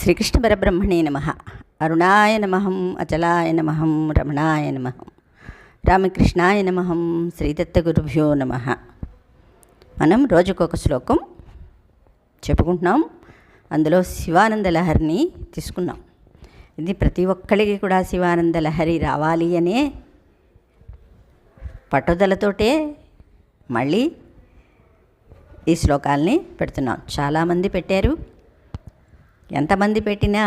శ్రీకృష్ణ పరబ్రహ్మణే నమః. అరుణాయ నమః, అచలాయ నమః, రమణాయ నమః, రామకృష్ణాయ నమః, శ్రీదత్తగురుభ్యో నమః. మనం రోజుకొక శ్లోకం చెప్పుకుంటున్నాం. అందులో శివానంద లహరిని తీసుకున్నాం. ఇది ప్రతి ఒక్కరికి కూడా శివానంద లహరి రావాలి అనే పట్టుదలతోటే మళ్ళీ ఈ శ్లోకాల్ని పెడుతున్నాం. చాలామంది పెట్టారు. ఎంతమంది పెట్టినా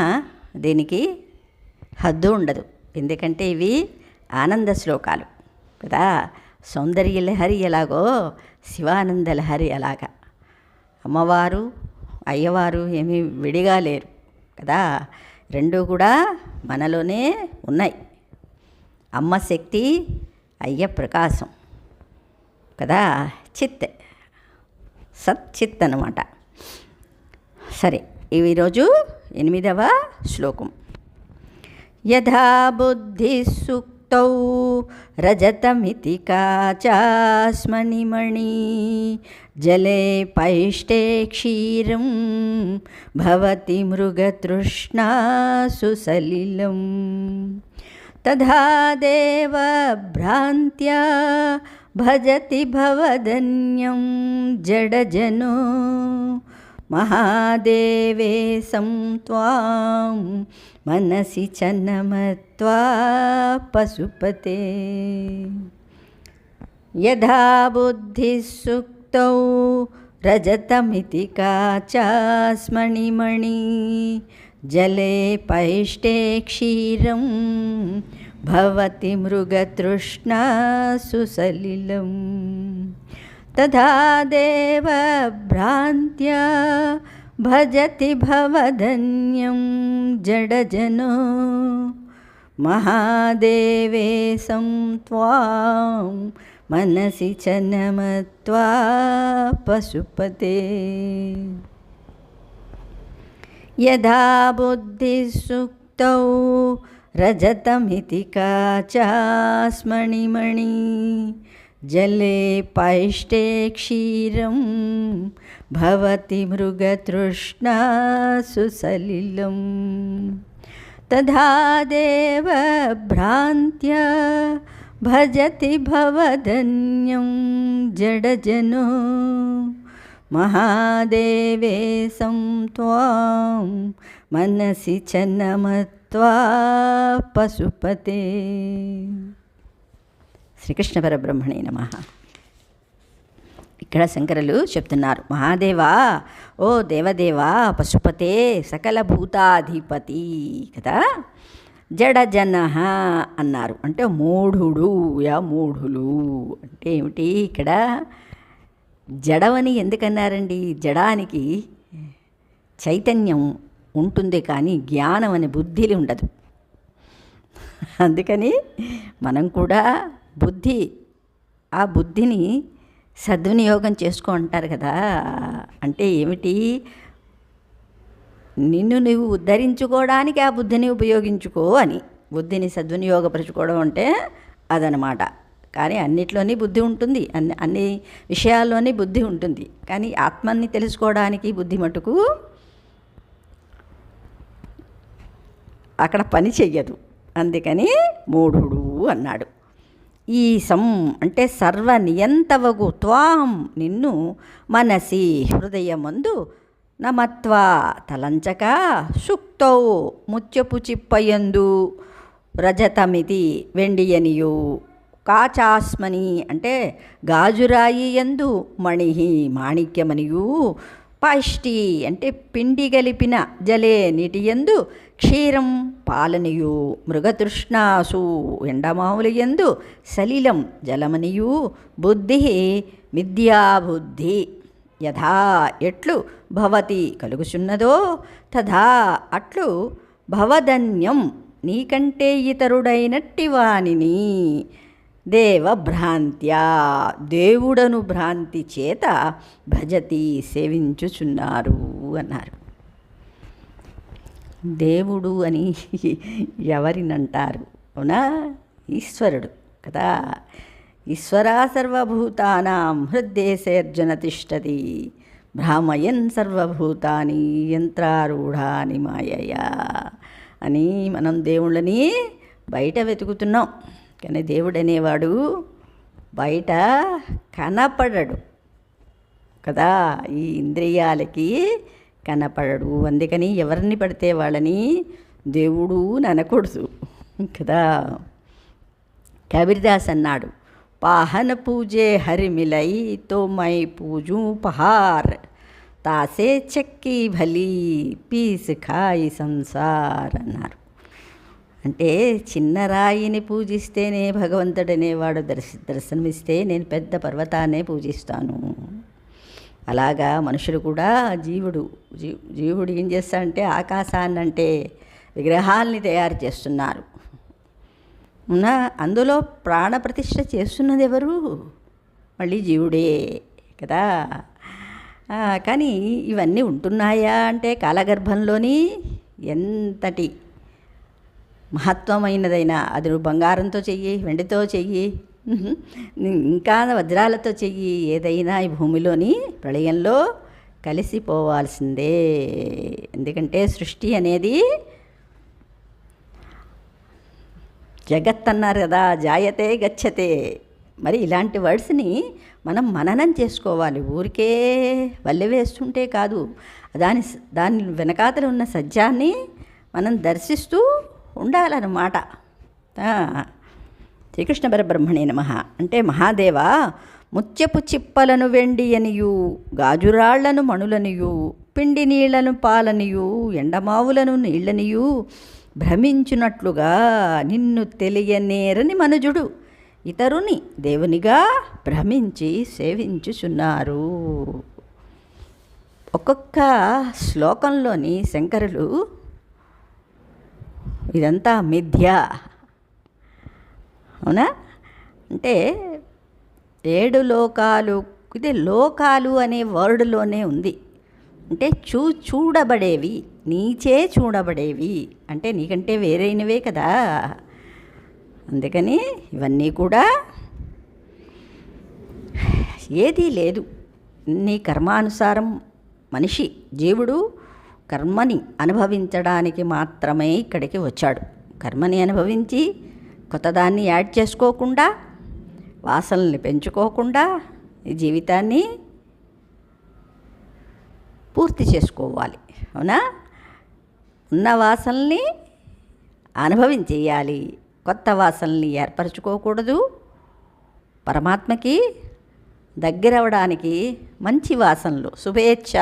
దీనికి హద్దు ఉండదు. ఎందుకంటే ఇవి ఆనంద శ్లోకాలు కదా. సౌందర్య లహరి ఎలాగో శివానంద లహరి అలాగా. అమ్మవారు అయ్యవారు ఏమీ విడిగా లేరు కదా. రెండూ కూడా మనలోనే ఉన్నాయి. అమ్మ శక్తి, అయ్య ప్రకాశం కదా. చిత్ సచ్చిత్ అన్నమాట. సరే, ఇవి ఈరోజు 8వ శ్లోకం. యథా బుద్ధి సుక్తౌ రజతమితి కాచాస్మణిమణి జలే పైష్టే క్షీరం భవతి మృగతృష్ణా సుసలిలం తథా దేవ భ్రాంత్యా భజతి భవదన్యం జడజనో మహాదేవే సంత్వాం మనసి చన్నమత్వా పశుపతే. యథా బుద్ధి సుక్తౌ రజతమితి కాచాస్మణిమణి జలే పైష్టే క్షీరం భవతి మృగతృష్ణా సుసలిలం తథా దేవ భ్రాంత్యా భజతి భవదన్యం జడజనో మహాదేవే సంత్వాం మనసి చనమత్వా పశుపతే. యథా బుద్ధి సుక్తౌ రజతమితి కాచాస్మణిమణి జలే పైష్టే క్షీరం భవతి మృగతృష్ణా సుసలిలం తథా దేవ భ్రాంత్యా భజతి భవదన్యం జడజనో మహాదేవే సంత్వాం మనసి చన్నమత్వా పశుపతే. శ్రీకృష్ణ పరబ్రహ్మణే నమః. ఇక్కడ శంకరులు చెప్తున్నారు, మహాదేవా, ఓ దేవదేవా, పశుపతే, సకల భూతాధిపతి కదా. జడజన అన్నారు అంటే మూఢుడు, మూఢులు అంటే ఏమిటి? ఇక్కడ జడవని ఎందుకన్నారండి? జడానికి చైతన్యం ఉంటుంది కానీ జ్ఞానం అనే బుద్ధిలి ఉండదు. అందుకని మనం కూడా ఆ బుద్ధిని సద్వినియోగం చేసుకో అంటారు కదా. అంటే ఏమిటి? నిన్ను నువ్వు ఉద్ధరించుకోవడానికి ఆ బుద్ధిని ఉపయోగించుకో అని. బుద్ధిని సద్వినియోగపరచుకోవడం అంటే అదనమాట. కానీ అన్నిట్లోని బుద్ధి ఉంటుంది, అన్ని విషయాల్లోని బుద్ధి ఉంటుంది. కానీ ఆత్మని తెలుసుకోవడానికి బుద్ధి మటుకు అక్కడ పని చెయ్యదు. అందుకని మూఢుడు అన్నాడు. ఈ అంటే సర్వనియంతవగు త్వాం నిన్ను మనసి హృదయమందు నమత్వా తలంచక సుక్తౌ ముత్యపు చిప్పయందు రజతమితి వెండియనియు కాచాస్మని అంటే గాజురాయి యందు మణి మాణిక్యమనియు పాష్టి అంటే పిండి గలిపిన జలే నీటియందు క్షీరం పాలనియు మృగతృష్ణాసు ఎండమావులయందు సలిలం జలమనియు బుద్ధి మిథ్యాబుద్ధి యథా ఎట్లు భవతి కలుగుచున్నదో తథా అట్లు భవదన్యం నీకంటే ఇతరుడైనట్టి వానిని దేవభ్రాంత్యా దేవుడను భ్రాంతి చేత భజతి సేవించుచున్నారు అన్నారు. దేవుడు అని ఎవరినంటారు? అవునా? ఈశ్వరుడు కదా. ఈశ్వరా సర్వభూతానాం హృద్దేశేర్జున తిష్టతి భ్రామయన్ సర్వభూతాని యంత్రారూఢాని మాయయా అని మనం దేవుళ్ళని బయట వెతుకుతున్నాం. కానీ దేవుడు అనేవాడు బయట కనపడడు కదా, ఈ ఇంద్రియాలకి కనపడడు. అందుకని ఎవరిని పడితే వాళ్ళని దేవుడు అనకూడదు కదా. కబీర్దాస్ అన్నాడు, పాహన పూజే హరిమిలై తో మై పూజూ పహార్, తాసే చెక్కి భలి పీస్ ఖాయి సంసార్ అన్నారు. అంటే చిన్న రాయిని పూజిస్తేనే భగవంతుడనేవాడు దర్శనమిస్తే నేను పెద్ద పర్వతాన్నే పూజిస్తాను. అలాగా మనుషులు కూడా జీవుడు ఏం చేస్తాడంటే ఆకాశాన్నంటే విగ్రహాల్ని తయారు చేస్తున్నారు. అందులో ప్రాణప్రతిష్ఠ చేస్తున్నది ఎవరు? మళ్ళీ జీవుడే కదా. కానీ ఇవన్నీ ఉంటున్నాయా అంటే కాలగర్భంలోని ఎంతటి మహత్వమైనదైనా, అది నువ్వు బంగారంతో చెయ్యి, వెండితో చెయ్యి, ఇంకా వజ్రాలతో చెయ్యి, ఏదైనా ఈ భూమిలోని ప్రళయంలో కలిసిపోవాల్సిందే. ఎందుకంటే సృష్టి అనేది జగత్ అన్నారు కదా, జాయతే గచ్చతే. మరి ఇలాంటి వర్డ్స్ని మనం మననం చేసుకోవాలి. ఊరికే వల్లె వేస్తుంటే కాదు, దాని వెనకాతల ఉన్న సత్యాన్ని మనం దర్శిస్తూ ఉండాలన్నమాట. శ్రీకృష్ణ పరబ్రహ్మణే నమః. అంటే మహాదేవ, ముత్యపు చిప్పలను వెండి అనియు, గాజురాళ్లను మణులనియు, పిండి నీళ్లను పాలనియు, ఎండమావులను నీళ్లనియు భ్రమించునట్లుగా నిన్ను తెలియనేరని మనుజుడు ఇతరుని దేవునిగా భ్రమించి సేవించుచున్నారు. ఒక్కొక్క శ్లోకంలోని శంకరులు ఇదంతా మిథ్య, అవునా, అంటే 7 లోకాలు, ఇది లోకాలు అనే వర్డ్లోనే ఉంది. అంటే చూడబడేవి, నీచే చూడబడేవి, అంటే నీకంటే వేరైనవే కదా. అందుకని ఇవన్నీ కూడా ఏదీ లేదు. నీ కర్మానుసారం మనిషి జీవుడు కర్మని అనుభవించడానికి మాత్రమే ఇక్కడికి వచ్చాడు. కర్మని అనుభవించి కొత్తదాన్ని యాడ్ చేసుకోకుండా, వాసనల్ని పెంచుకోకుండా ఈ జీవితాన్ని పూర్తి చేసుకోవాలి. అవునా, ఉన్న వాసనల్ని అనుభవించేయాలి, కొత్త వాసనల్ని ఏర్పరచుకోకూడదు. పరమాత్మకి దగ్గరవడానికి మంచి వాసనలు, శుభేచ్ఛ,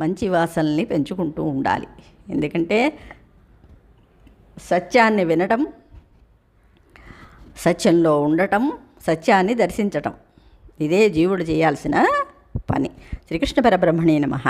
మంచి వాసనల్ని పెంచుకుంటూ ఉండాలి. ఎందుకంటే సత్యాన్ని వినటం, సత్యంలో ఉండటం, సత్యాన్ని దర్శించటం, ఇదే జీవుడు చేయాల్సిన పని. శ్రీకృష్ణ పరబ్రహ్మణే నమః.